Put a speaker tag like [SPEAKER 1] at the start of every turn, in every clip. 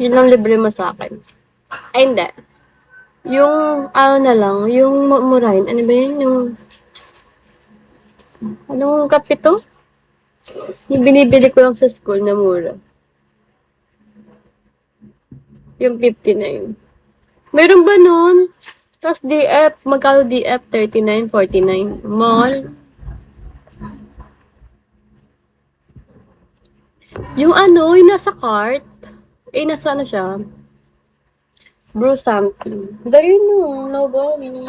[SPEAKER 1] Yun lang libre mo sa akin. Ay, hindi. Yung, ano na lang, yung murahin. Ano ba yun? Yung, anong kape to? Yung binibili ko lang sa school na mura. Yung 59. Meron ba nun? Tapos DF, magkano DF? 39, 49. Mall. Yung ano, yung nasa cart. Eh, nasa ano siya? Brew something. Dali no, nobody.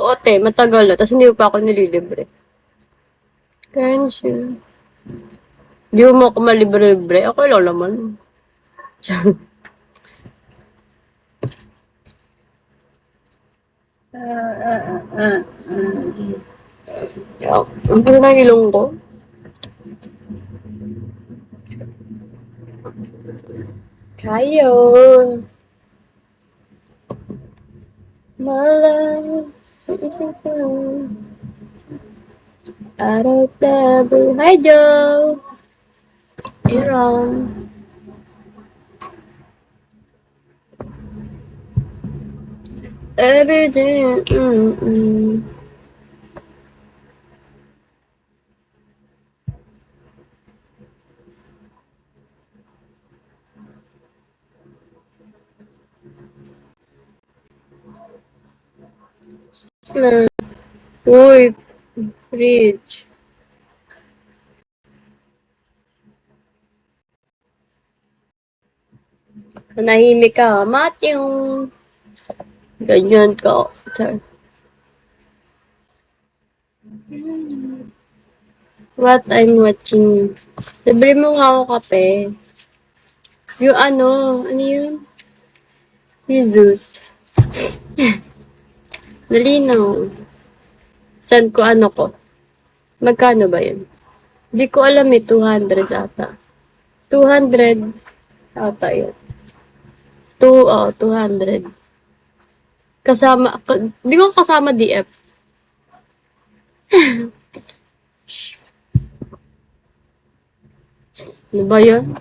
[SPEAKER 1] Oo, te, matagal na. Tapos hindi mo pa ako nililibre. Kenshin. Di mo ako malibre-libre. Ako lang naman. Ang pala ng ilong ko. Kayo. Malam. Something out of the blue. Hi, Joe. Aaron. Everything. Na. Uy, Rich. Nanahimik ka. Matthew. Ganyan ka. Char. What I'm watching. Libre mo nga ako kape. Yung ano yun? Jesus. Nalinaw. Saan ko ano ko? Magkano ba yun? Hindi ko alam eh, 200 ata. 200 ata yun. 200. Kasama, di ko kasama DF. Ano ba yun?